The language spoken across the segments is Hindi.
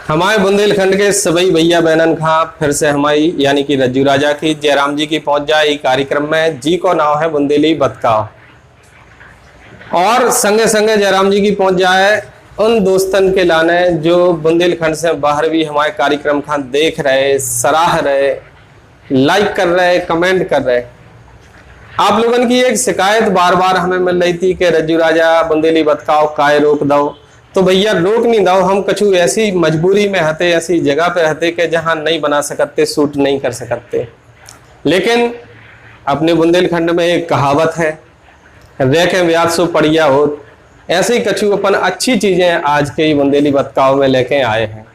हमारे बुंदेलखंड के सभी भैया बहनन खां फिर से हमारी यानी कि रज्जू राजा की जयराम जी की पहुंच जाए कार्यक्रम में। जी को नाव है बुंदेली बतकाव और संगे संगे जयराम जी की पहुंच जाए उन दोस्तन के लाने जो बुंदेलखंड से बाहर भी हमारे कार्यक्रम खां देख रहे, सराह रहे, लाइक कर रहे, कमेंट कर रहे। आप लोगन की एक शिकायत बार बार हमें मिल रही थी कि रज्जू राजा बुंदेली बतकाव काय रोक दो। तो भैया रोक नहीं दो, हम कछु ऐसी मजबूरी में हते, ऐसी जगह पे हते कि जहां नहीं बना सकते, शूट नहीं कर सकते। लेकिन अपने बुंदेलखंड में एक कहावत है, रेखे व्याज सो पड़िया हो। ऐसे ही कछु अपन अच्छी चीजें आज के बुंदेली बतकाव में लेके आए हैं।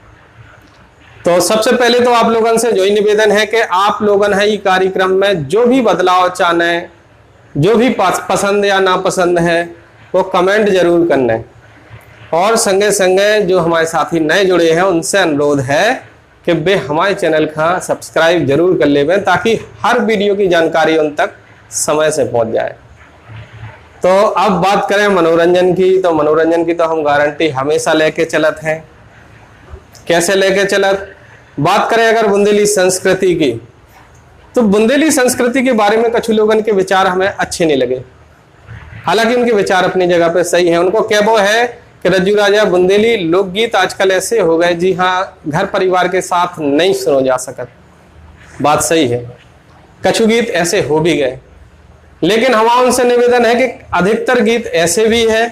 तो सबसे पहले तो आप लोगों से जो ही निवेदन है कि आप लोगन है ये कार्यक्रम में जो भी बदलाव चाहने, जो भी पसंद या नापसंद है वो कमेंट जरूर करना। और संगे संगे जो हमारे साथी नए जुड़े हैं उनसे अनुरोध है कि वे हमारे चैनल का सब्सक्राइब जरूर कर ले ताकि हर वीडियो की जानकारी उन तक समय से पहुंच जाए। तो अब बात करें मनोरंजन की, तो मनोरंजन की तो हम गारंटी हमेशा लेके चलत हैं। कैसे लेके चलत? बात करें अगर बुंदेली संस्कृति की, तो बुंदेली संस्कृति के बारे में कुछ लोगों के विचार हमें अच्छे नहीं लगे। हालांकि उनके विचार अपनी जगह पे सही है। उनको क्या वो है कि रज्जू राजा बुंदेली लोकगीत आजकल ऐसे हो गए, जी हाँ, घर परिवार के साथ नहीं सुनो जा सकत। बात सही है, कछु गीत ऐसे हो भी गए, लेकिन हमारा उनसे निवेदन है कि अधिकतर गीत ऐसे भी है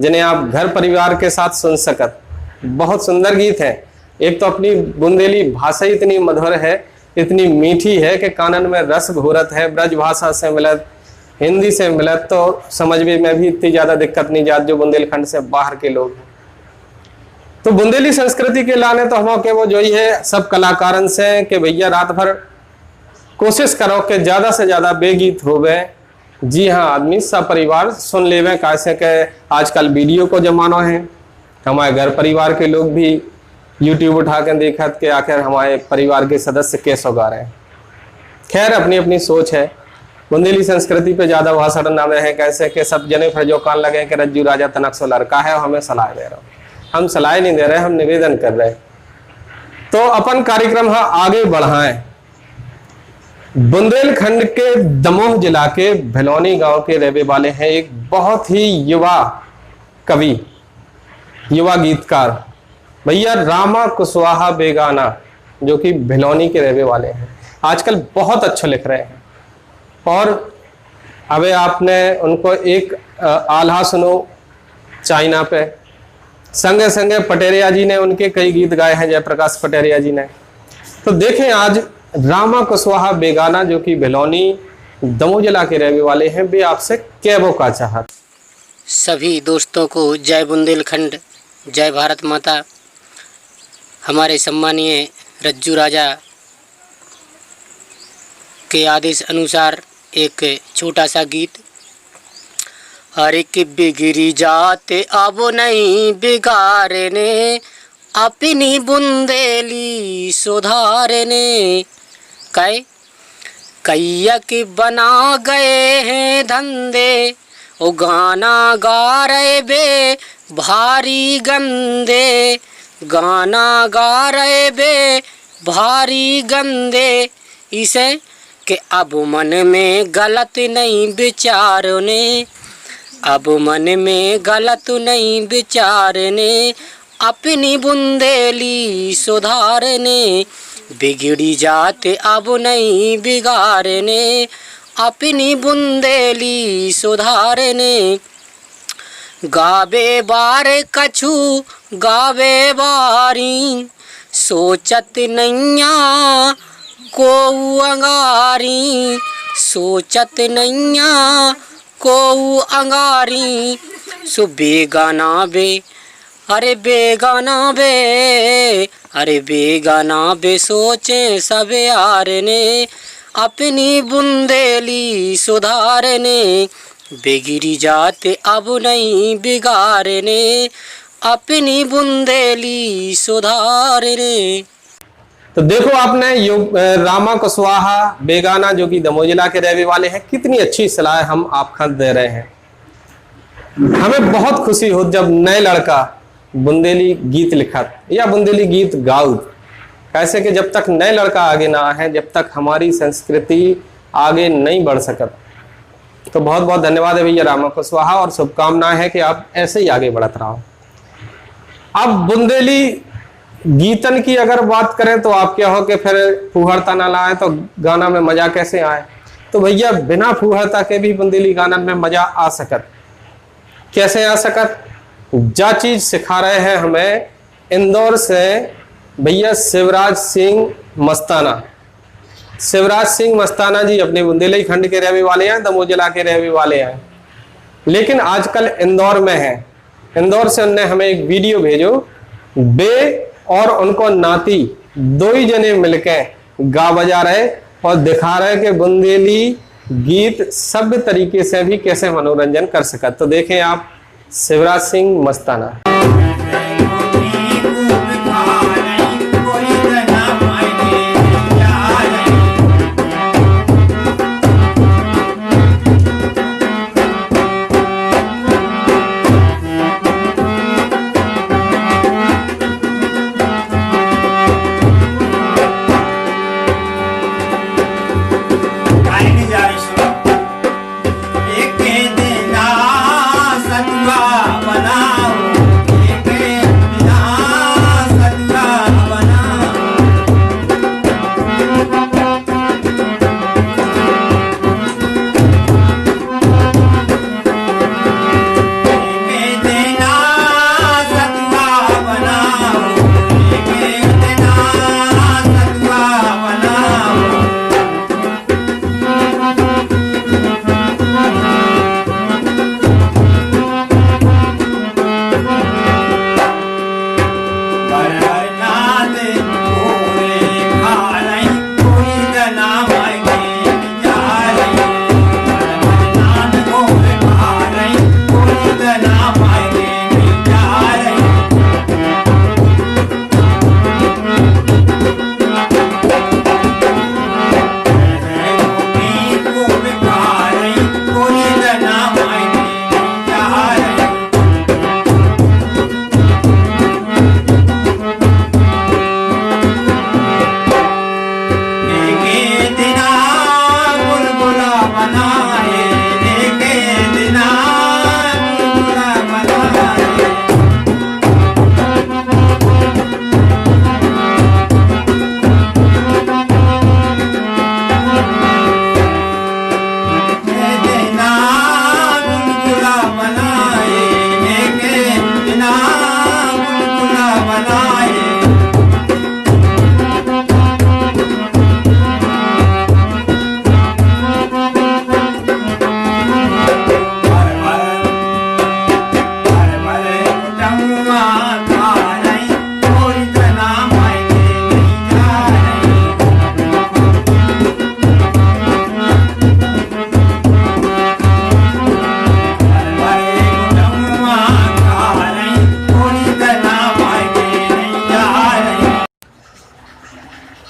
जिन्हें आप घर परिवार के साथ सुन सकत। बहुत सुंदर गीत है। एक तो अपनी बुंदेली भाषा इतनी मधुर है, इतनी मीठी है कि कानन में रस घोरत है। ब्रज भाषा से मिलत, हिंदी से मिलत, तो समझने में भी इतनी ज्यादा दिक्कत नहीं जात जो बुंदेलखंड से बाहर के लोग हैं। तो बुंदेली संस्कृति के लाने तो हम के वो जो ही है सब कलाकारन से कि भैया रात भर कोशिश करो कि ज्यादा से ज्यादा बेगीत हो गए। जी हाँ, आदमी सब परिवार सुन लेवे। कैसे के आजकल वीडियो को जमाना है, हमारे घर परिवार के लोग भी यूट्यूब उठा कर देखत कि आखिर हमारे परिवार के सदस्य कैसे गा रहे हैं। खैर अपनी अपनी सोच है। बुंदेली संस्कृति पे ज्यादा भाषण ना है कैसे कि सब जने फिर जो कान लगे कि रज्जू राजा तनक सो लड़का है, हमें सलाह दे रहा हूँ। हम सलाह नहीं दे रहे, हम निवेदन कर रहे। तो अपन कार्यक्रम आगे बढ़ाएं। बुंदेलखंड के दमोह जिला के भिलौनी गांव के रहने वाले हैं एक बहुत ही युवा कवि, युवा गीतकार भैया रामा कुशवाहा बेगाना, जो कि भिलौनी के रहने वाले हैं। आजकल बहुत अच्छा लिख रहे हैं। और अबे आपने उनको एक आल्हा सुनो चाइना पे। संगे संगे पटेरिया जी ने उनके कई गीत गाए हैं, जयप्रकाश पटेरिया जी ने। तो देखें आज रामा कुशवाहा बेगाना जो कि भिलौनी दमोह जिला के रहने वाले हैं, वे आपसे कहबो का चाहत। सभी दोस्तों को जय बुंदेलखंड, जय भारत माता। हमारे सम्मानीय रज्जू राजा के आदेश अनुसार एक छोटा सा गीत। हर की बिगड़ी जाते अब नहीं बिगाड़ने, अपनी बुंदेली सुधारने। कैया की बना गए हैं धंधे, ओ गाना गा रहे बे भारी गंदे, गाना गा रहे बे भारी गंदे। इसे कि अब मन में गलत नहीं विचारने, अब मन में गलत नहीं विचारने, अपनी बुंदेली सुधारने। बिगड़ी जाते अब नहीं बिगाड़ने, अपनी बुंदेली सुधारने। गावे बार कछु गावे बारी, सोचत नैया को अंगारी, सोचत नैया को अंगारी। सो बेगाना बे, अरे बेगाना बे, अरे बेगाना बे सोचे सब यार ने, अपनी बुंदेली सुधारने। बिगड़ी जाते अब नहीं बिगाड़ने, अपनी बुंदेली सुधारने। तो देखो आपने रामा कुशवाहा बेगाना जो कि दमोह जिला के रहने वाले हैं, कितनी अच्छी सलाह हम आपको दे रहे हैं। हमें बहुत खुशी हो जब नए लड़का बुंदेली गीत लिखत या बुंदेली गीत गाउत। कैसे कि जब तक नए लड़का आगे ना आए, जब तक हमारी संस्कृति आगे नहीं बढ़ सकत। तो बहुत बहुत धन्यवाद है भैया रामा कुशवाहा, और शुभकामनाएं है कि आप ऐसे ही आगे बढ़त रहो। अब बुंदेली गीतन की अगर बात करें तो आप क्या हो कि फिर फुहरता ना लाए तो गाना में मजा कैसे आए। तो भैया बिना फुहरता के भी बुंदेली गाना में मजा आ सकत। कैसे आ सकत? जा चीज सिखा रहे हैं हमें इंदौर से भैया शिवराज सिंह मस्ताना। शिवराज सिंह मस्ताना जी अपने बुंदेली खंड के रहने वाले हैं, दमोह जिला के रहने वाले हैं, लेकिन आजकल इंदौर में हैं। इंदौर से उनने हमें एक वीडियो भेजो, बे और उनको नाती दो ही जने मिलके गा बजा रहे और दिखा रहे कि बुंदेली गीत सभ्य तरीके से भी कैसे मनोरंजन कर सकते। तो देखें आप शिवराज सिंह मस्ताना।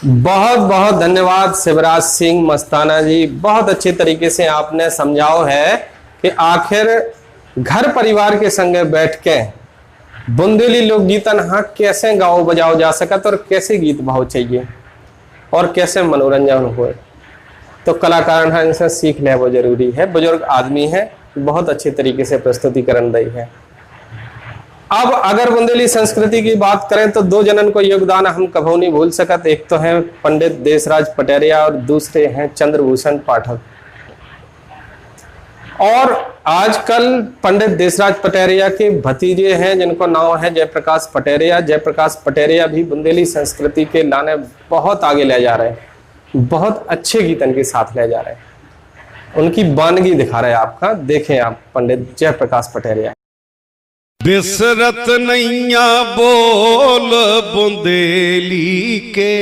बहुत बहुत धन्यवाद शिवराज सिंह मस्ताना जी। बहुत अच्छे तरीके से आपने समझाओ है कि आखिर घर परिवार के संग बैठ के बुंदेली लोकगीतन हाँ कैसे गाओ बजाओ जा सकत और कैसे गीत भाव चाहिए और कैसे मनोरंजन हो। तो कलाकार हाँ इनसे सीख ले वो जरूरी है। बुजुर्ग आदमी है, बहुत अच्छे तरीके से प्रस्तुतिकरण दी है। अब अगर बुंदेली संस्कृति की बात करें तो दो जनन को योगदान हम कभी नहीं भूल सकत। एक तो है पंडित देशराज पटेरिया और दूसरे हैं चंद्रभूषण पाठक। और आजकल पंडित देशराज पटेरिया के भतीजे हैं जिनको नाम है जयप्रकाश पटेरिया। जयप्रकाश पटेरिया भी बुंदेली संस्कृति के लाने बहुत आगे ले जा रहे हैं, बहुत अच्छे गीतन के साथ ले जा रहे हैं। उनकी बानगी दिखा रहे हैं आपका, देखें आप पंडित जयप्रकाश पटेरिया। बिसरत नैया बोल बुंदेली के,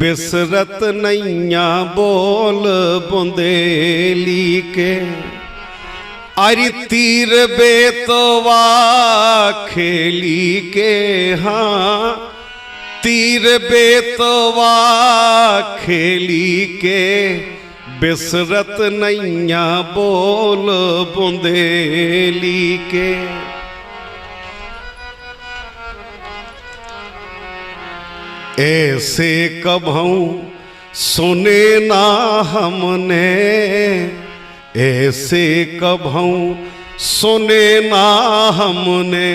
बिसरत नैया बोल बुंदेली के। अरे तीर बेतवा खेली के, हाँ तीर बेतवा खेली के। बिसरत नैया बोल बुंदेली के। ऐसे कभू सुने ना हमने, ऐसे कभू सुने ना हमने,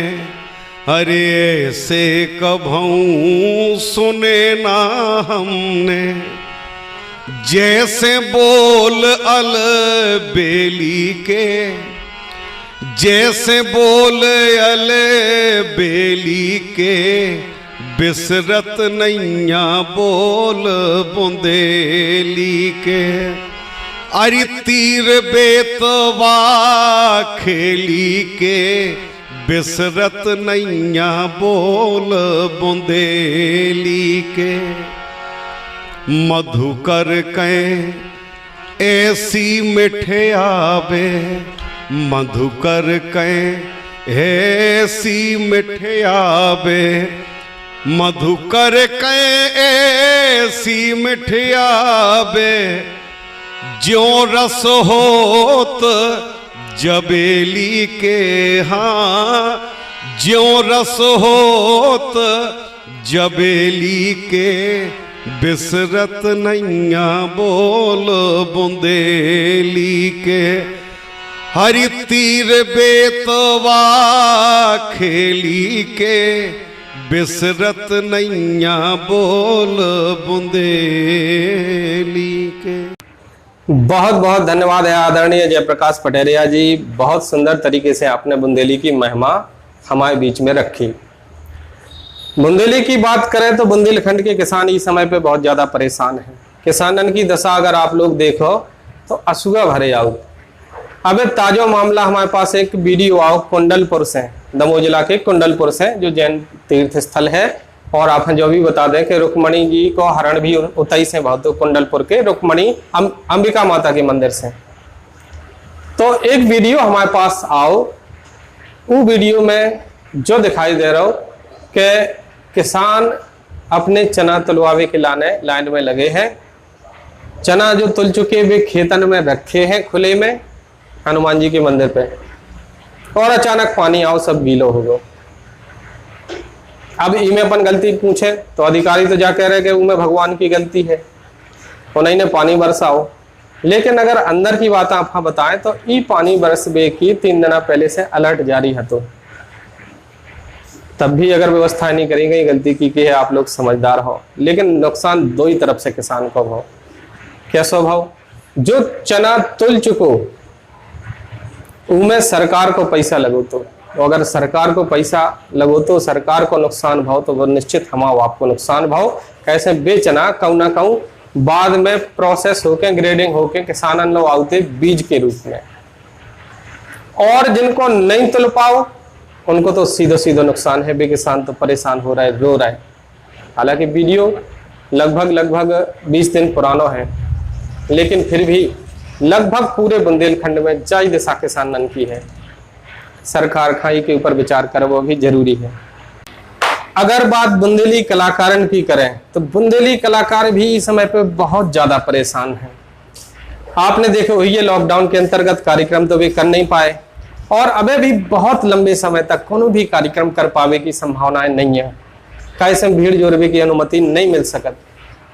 अरे ऐसे कभू सुने ना हमने। जैसे बोल अल बेली के, जैसे बोल अल बेली के, बिसरत नैया बोल बुंदेली के। अरे तीर बेतवा खेली के, बिसरत नैया बोल बुंदेली के। मधुकर कह ऐसी मिठे आवे, मधुकर कह ऐसी मिठे आवे, मधुकर कह ऐसी मिठे आवे। ज्यों रस होत जबेली के, हाँ ज्यों रस होत जबेली के, बिसरत नैया बोल बुंदेली के। हरि तीर बेतवा खेली के, बिसरत नैया बोल बुंदेली के। बहुत बहुत धन्यवाद है आदरणीय जयप्रकाश पटेरिया जी। बहुत सुंदर तरीके से आपने बुंदेली की महिमा हमारे बीच में रखी। बुंदेली की बात करें तो बुंदेलखंड के किसान इस समय पे बहुत ज्यादा परेशान हैं। किसानन की दशा अगर आप लोग देखो तो असुआ भरे आओ। अब एक ताजा मामला हमारे पास एक वीडियो आओ कुंडलपुर से, दमोह जिला के कुंडलपुर से, जो जैन तीर्थ स्थल है। और आप जो भी बता दें कि रुक्मणी जी को हरण भी उतई से बहुत, कुंडलपुर के रुक्मणी अंबिका माता के मंदिर से। तो एक वीडियो हमारे पास आओ, वो वीडियो में जो दिखाई दे रहा हो कि किसान अपने चना तुलवावे के लाइन में लगे हैं। चना जो तुल चुके वे खेतन में रखे हैं खुले में हनुमान जी के मंदिर पे, और अचानक पानी आओ सब गीलो हो गो। अब इमें अपन गलती पूछे तो अधिकारी तो जा कह रहे कि उनमें भगवान की गलती है, उन्हीं ने पानी बरसाओ। लेकिन अगर अंदर की बात आप बताएं तो ई पानी बरस बे की 3 दिन पहले से अलर्ट जारी है, तो तब भी अगर व्यवस्था नहीं करी गई, गलती की है, आप लोग समझदार हो। लेकिन नुकसान दो ही तरफ से किसान को भाव। क्या स्वभाव? जो चना तुल चुको उनमें सरकार को पैसा लगो, तो अगर सरकार को पैसा लगो तो सरकार को नुकसान भाव, तो वो निश्चित हमाओ आपको नुकसान भाव। कैसे बेचना कहूँ ना कहूँ बाद में प्रोसेस होके ग्रेडिंग होके किसान लोग आते बीज के रूप में, और जिनको नहीं तुल पाओ उनको तो सीधो सीधो नुकसान है। बे किसान तो परेशान हो रहा है, रो रहा है। हालांकि वीडियो लगभग 20 दिन पुराना है, लेकिन फिर भी लगभग पूरे बुंदेलखंड में जय दिशा किसानन की है। सरकार खाई के ऊपर विचार करे वो भी जरूरी है। अगर बात बुंदेली कलाकारन की करें तो बुंदेली कलाकार भी इस समय पे बहुत ज्यादा परेशान हैं। आपने देखे हुई है लॉकडाउन के अंतर्गत कार्यक्रम तो वे कर नहीं पाए, और अबे भी बहुत लंबे समय तक कोनो भी कार्यक्रम कर पावे की संभावनाएं नहीं है। कैसे भीड़ जोड़वे की अनुमति नहीं मिल सकत।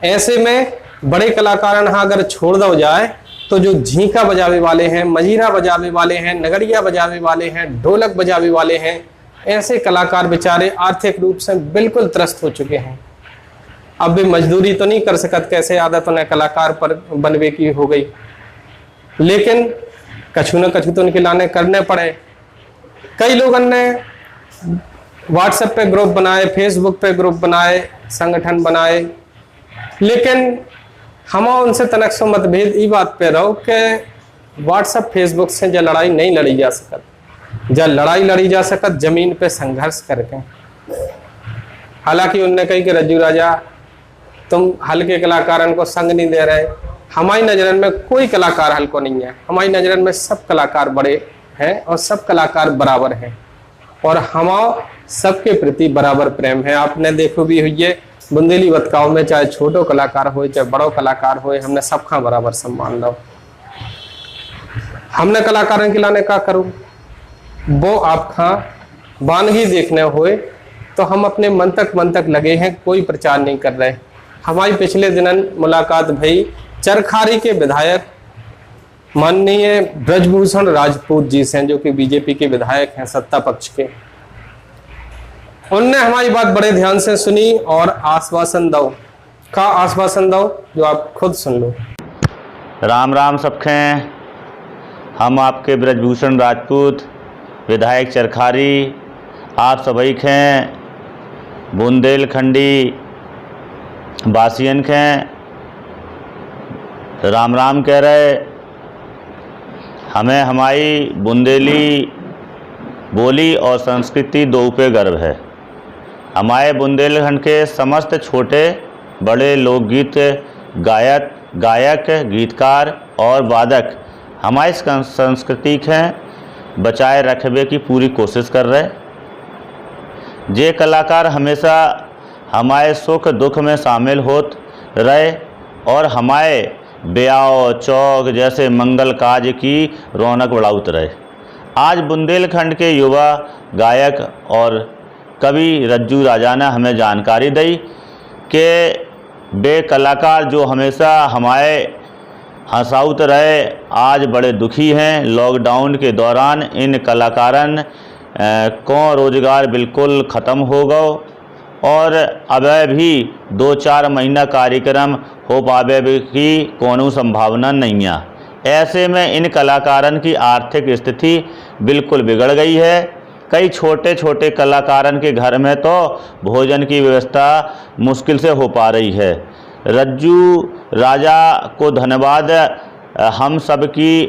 ऐसे में बड़े कलाकार अगर छोड़ दो जाए तो जो झींका बजावे वाले हैं, मजीरा बजावे वाले हैं, नगरिया बजावे वाले हैं, ढोलक बजावे वाले हैं, ऐसे कलाकार बेचारे आर्थिक रूप से बिल्कुल त्रस्त हो चुके हैं। अब भी मजदूरी तो नहीं कर सकत, कैसे आदत उन्हें कलाकार पर बनवे की हो गई, लेकिन कछु न कछु तो उनके लाने करने पड़े। कई लोगों ने व्हाट्सएप पे ग्रुप बनाए, फेसबुक पे ग्रुप बनाए, संगठन बनाए, लेकिन हम उनसे तनक सो मतभेद ई बात पे रहो कि व्हाट्सएप फेसबुक से जो लड़ाई नहीं लड़ी जा सकत, जब लड़ाई लड़ी जा सकत जमीन पे संघर्ष करके। हालांकि उनने कही कि रज्जू राजा तुम हल्के कलाकारन को संग नहीं दे रहे। हमारी नजरन में कोई कलाकार हल्को नहीं है, हमारी नजरन में सब कलाकार बड़े हैं और सब कलाकार बराबर हैं, और हम सबके प्रति बराबर प्रेम है। आपने देखो भी हुई है बुंदेली बतकाव में, चाहे छोटो कलाकार हो चाहे बड़ो कलाकार हो, हमने सबका बराबर सम्मान लो। हमने कलाकारों के लाने का करूँ वो आपका वानगी देखने होए तो हम अपने मन तक लगे हैं, कोई प्रचार नहीं कर रहे। हमारी पिछले दिनन मुलाकात भई चरखारी के विधायक माननीय ब्रजभूषण राजपूत जी से, जो कि बीजेपी के विधायक हैं सत्ता पक्ष के। उनने हमारी बात बड़े ध्यान से सुनी और आश्वासन दो जो आप खुद सुन लो। राम राम सबके। हम आपके ब्रजभूषण राजपूत विधायक चरखारी आप सभी के बुंदेलखंडी वासियन के राम राम कह रहे। हमें हमारी बुंदेली बोली और संस्कृति दो पे गर्व है। हमारे बुंदेलखंड के समस्त छोटे बड़े लोकगीत गायक गीतकार और वादक हमारी संस्कृति के बचाए रखने की पूरी कोशिश कर रहे। जे कलाकार हमेशा हमारे सुख दुख में शामिल होत रहे और हमारे ब्याह चौक जैसे मंगल कार्य की रौनक बढ़ाते रहे। आज बुंदेलखंड के युवा गायक और कवि रज्जू राजा ने हमें जानकारी दी कि वे कलाकार जो हमेशा हमारे हंसाउत रहे आज बड़े दुखी हैं। लॉकडाउन के दौरान इन कलाकारन को रोजगार बिल्कुल ख़त्म हो गया और अब भी 2-4 महीना कार्यक्रम हो पावे की कोनो संभावना नहीं है। ऐसे में इन कलाकारन की आर्थिक स्थिति बिल्कुल बिगड़ गई है। कई छोटे छोटे कलाकारन के घर में तो भोजन की व्यवस्था मुश्किल से हो पा रही है। रज्जू राजा को धन्यवाद हम सबकी,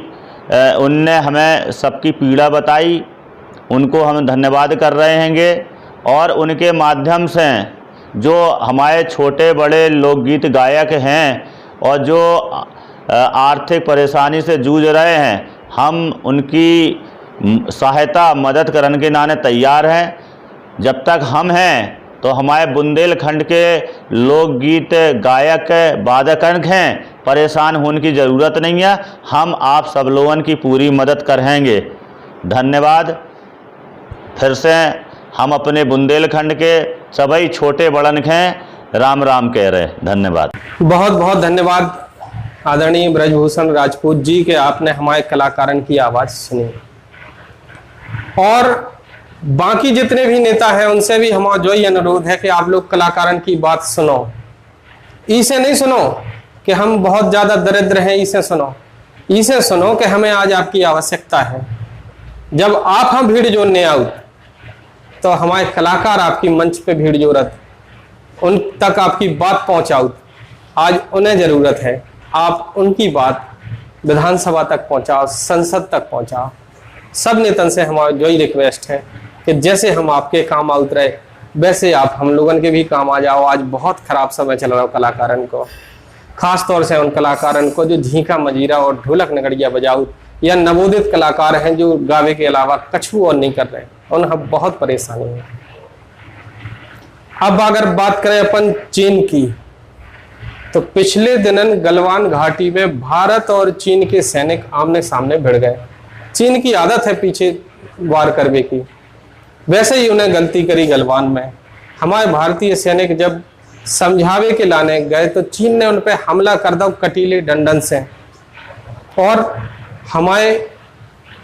उनने हमें सबकी पीड़ा बताई, उनको हम धन्यवाद कर रहे हैंगे। और उनके माध्यम से जो हमारे छोटे बड़े लोकगीत गायक हैं और जो आर्थिक परेशानी से जूझ रहे हैं, हम उनकी सहायता मदद करने के नाते तैयार हैं। जब तक हम हैं तो हमारे बुंदेलखंड के लोकगीत गायक वादकन हैं, परेशान होने की ज़रूरत नहीं है। हम आप सब लोगों की पूरी मदद करेंगे। धन्यवाद। फिर से हम अपने बुंदेलखंड के सभी छोटे बड़न के राम राम कह रहे। धन्यवाद। बहुत बहुत धन्यवाद आदरणीय ब्रजभूषण राजपूत जी के आपने हमारे कलाकारन की आवाज़ सुनी। और बाकी जितने भी नेता हैं उनसे भी हमारा जो ही अनुरोध है कि आप लोग कलाकारन की बात सुनो। इसे नहीं सुनो कि हम बहुत ज़्यादा दरिद्र हैं, इसे सुनो कि हमें आज आपकी आवश्यकता है। जब आप हम भीड़ जोड़ने आओ तो हमारे कलाकार आपकी मंच पे भीड़ जोड़त, उन तक आपकी बात पहुंचाओ। आज उन्हें ज़रूरत है आप उनकी बात विधानसभा तक पहुंचाओ, संसद तक पहुंचाओ। सब नेतन से हमारा जो ही रिक्वेस्ट है कि जैसे हम आपके काम आउत रहे वैसे आप हम लोगों के भी काम आ जाओ। आज बहुत खराब समय चल रहा है कलाकारन को, खास तौर से उन कलाकारन को जो झींका मजीरा और ढोलक नगड़िया बजाओ या नवोदित कलाकार हैं जो गावे के अलावा कछु और नहीं कर रहे, उन्हें बहुत परेशानी है। अब अगर बात करें अपन चीन की, तो पिछले दिनन गलवान घाटी में भारत और चीन के सैनिक आमने सामने भिड़ गए। चीन की आदत है पीछे वार करने की, वैसे ही उन्हें गलती करी गलवान में। हमारे भारतीय सैनिक जब समझावे के लाने गए तो चीन ने उन पर हमला कर दिया कटीले डंडन से, और हमारे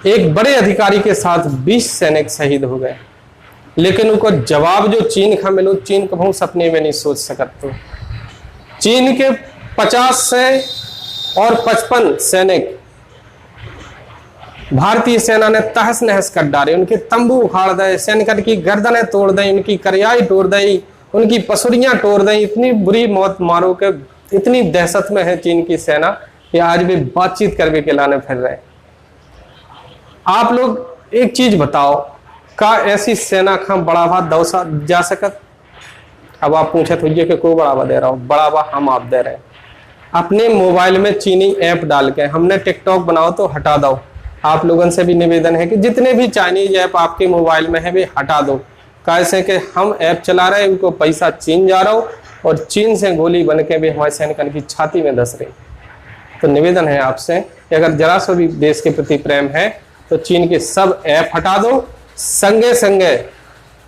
एक बड़े अधिकारी के साथ 20 सैनिक शहीद हो गए। लेकिन उनको जवाब जो चीन का मिलो, चीन कभी सपने में नहीं सोच सकते। चीन के 50 से और 55 सैनिक भारतीय सेना ने तहस नहस कर डाले, उनके तंबू उखाड़ दे, सैनिक की गर्दनें तोड़ दी, उनकी करियाई तोड़ दी, उनकी पसुरियां तोड़ दी। इतनी बुरी मौत मारो के इतनी दहशत में है चीन की सेना कि आज भी बातचीत करने के लाने फिर रहे। आप लोग एक चीज बताओ, का ऐसी सेना का बढ़ावा दौसा जा सकत? अब आप पूछे तो ये कि को बढ़ावा दे रहा हूँ, बढ़ावा हम आप दे रहे हैं। अपने मोबाइल में चीनी ऐप डाल के हमने टिकटॉक बनाओ तो हटा दो। आप लोगों से भी निवेदन है कि जितने भी चाइनीज ऐप आपके मोबाइल में है वे हटा दो। कैसे कि हम ऐप चला रहे हैं, उनको पैसा चीन जा रहा हो और चीन से गोली बन के भी हमारे सैनिकों की छाती में धस रही। तो निवेदन है आपसे कि अगर जरा सा भी देश के प्रति प्रेम है तो चीन के सब ऐप हटा दो। संगे संगे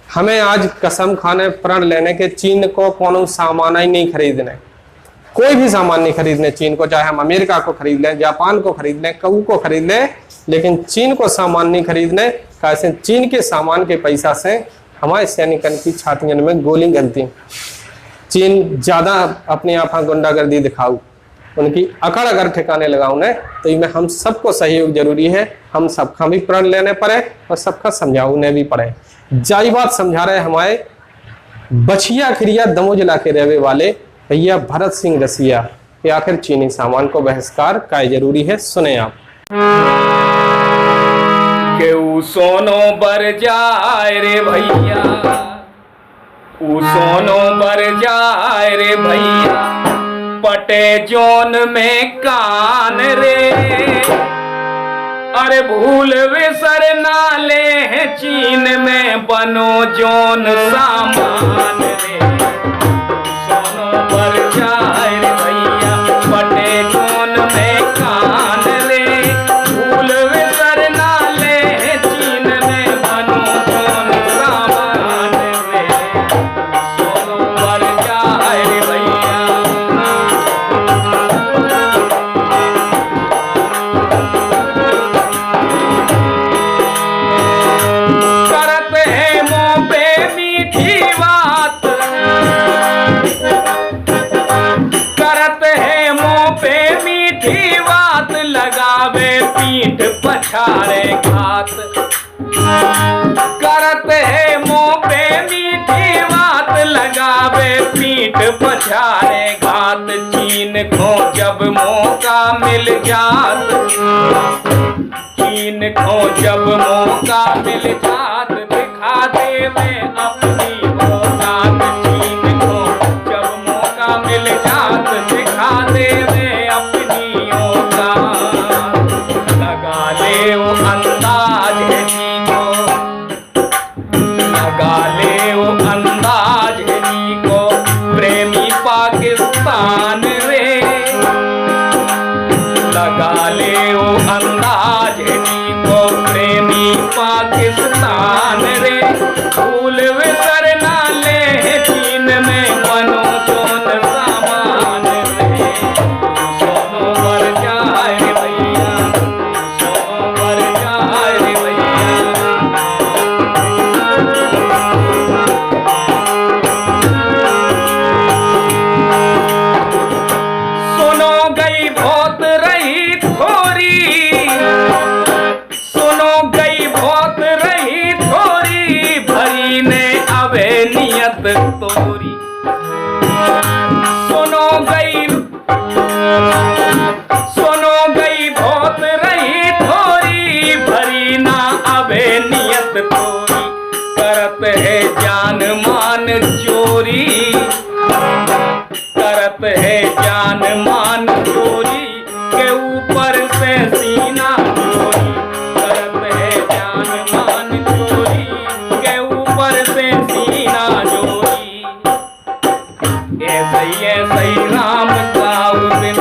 हमें आज कसम खाने प्रण लेने के चीन को कोनो सामान ही नहीं खरीदने, कोई भी सामान नहीं खरीदने चीन को, चाहे हम अमेरिका को खरीद लें, जापान को खरीद लें, कहू को खरीद लें, लेकिन चीन को सामान नहीं खरीदने। कैसे चीन के सामान के पैसा से हमारे सैनिकन की छातियों में गोली गलती। चीन ज्यादा अपने आप गुंडागर्दी दिखाऊ, उनकी अकड़ अगर ठिकाने लगाऊ ने तो इनमें हम सबको सहयोग जरूरी है। हम सबका भी प्रण लेने पड़े और सबका समझाने भी पड़े। जाई बात समझा रहे हमारे बछिया खिरिया दमोह जिला के रहने वाले भैया भरत सिंह रसिया कि आखिर चीनी सामान को बहिष्कार काय जरूरी है। सुने आप। केऊ सोनो बर जाए रे भैया, ऊ सोनो बर जाए रे भैया, पटे जोन में कान रे, अरे भूल विसर ना ले हैं चीन में बनो जोन सामान रे। सोनो बर जाए रे भैया, पटे जोन में कान रे, भूल विसर ना ले हैं चीन में बनो जोन सामान रे। सोनो बर जाए रे भैया। करत है मुँह पे मीठी बात, करत है मुँह पे मीठी बात, लगावे पीठ पछाड़े घात। करत है मुँह पे मीठी बात, लगावे पीठ पछाड़े घात। चीन को जब मौका मिल जात, चीन को जब मौका मिल जात, दिखा दे मैं अपनी औकात। चीन को जब मौका मिल जात, दिखा दे मैं अपनी औकात। लगा ले वो अंदाज है जी को, लगा ले वो अंदाज है जी को, प्रेमी पाकिस्तान रे। लगा ले वो अंदाज है जी को, प्रेमी पाकिस्तान रे। भूल विसर ना ले चीन में बनो जोन सामान रे। सोनो बर जाए रे भैया, सोनो बर जाए रे भैया। सुनो गई बहुत रही थोरी, सुनो गई बहुत रही थोरी, भरी ने अबे नियत तोरी। सुनो गई, सुनो गई बहुत रही थोरी, भरी ना अबे नियत तोरी। करत है जान मान चोरी, करत है जान मान चोरी, के ऊपर से सीना चोरी। करत है जान मान चोरी, के ऊपर से सीना चोरी। ऐसे ही राम का दिन,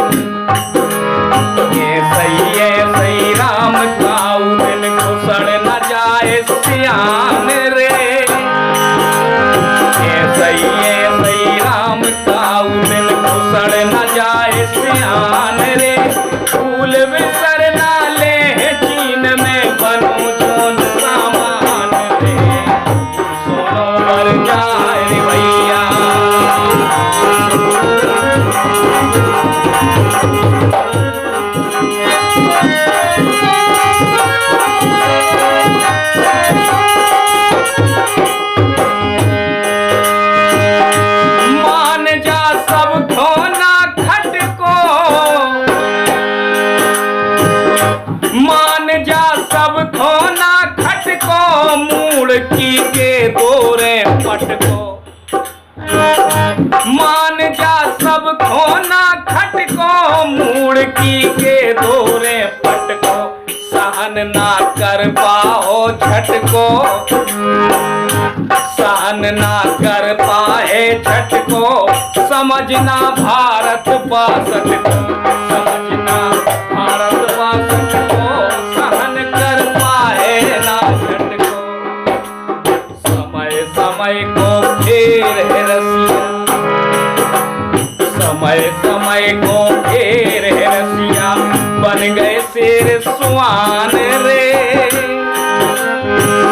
ऐसे ही राम का दिन, घुसड़ न जाए सियान रे। ऐसे ही राम का दिन, घुसड़ न जाए सियान रे। भूल विसर ना ले चीन में बनो जोन सामान रे। सोनो बर जाए रे भैया। मान जा सब धोना खट को, मान जा सब धोना खट को, मूड़ की के दोरे पट को। मान जा सब धोना खट को, मूड़ की के दोरे पट को। सहन ना कर पाओ झट को, सहन ना कर पाए झट को, समझना भारत 62 को, समझना भारत 62 को, सहन कर पाए ना झट को। समय समय समय को घेर है रसिया बन गए शेर सुआन रे।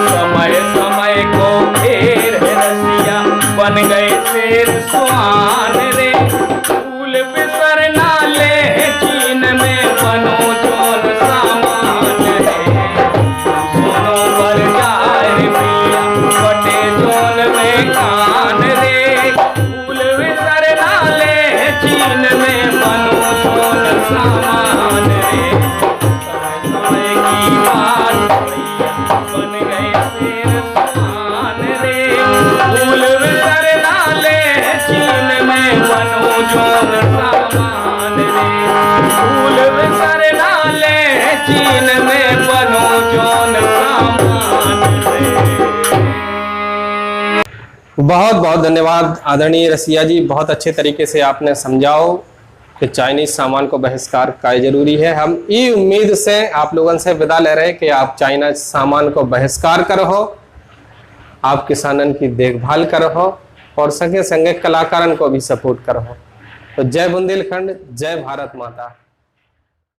समय समय को घेर है रसिया बन गए शेर सुआन रे। फूल बिसर नाले चीन में बनो जोन सामान रे। सोनो पर जाए पिया बटे जोन में कान रे। फूल बिसर नाले चीन में बनो जोन सामान रे। समय की बात भैया बन गए शेर सुआन रे। फूल बिसर नाले चीन में बनो जोन सामान रे। फूल बिसर नाले चीन में बनो जोन सामान रे। बहुत बहुत धन्यवाद आदरणीय रसिया जी, बहुत अच्छे तरीके से आपने समझाओ कि चाइनीज सामान को बहिष्कार का जरूरी है। हम ये उम्मीद से आप लोगों से विदा ले रहे हैं कि आप चाइना सामान को बहिष्कार करो, आप किसानन की देखभाल करो और संगे संगे कलाकारन को भी सपोर्ट करो। तो जय बुंदेलखंड, जय भारत माता।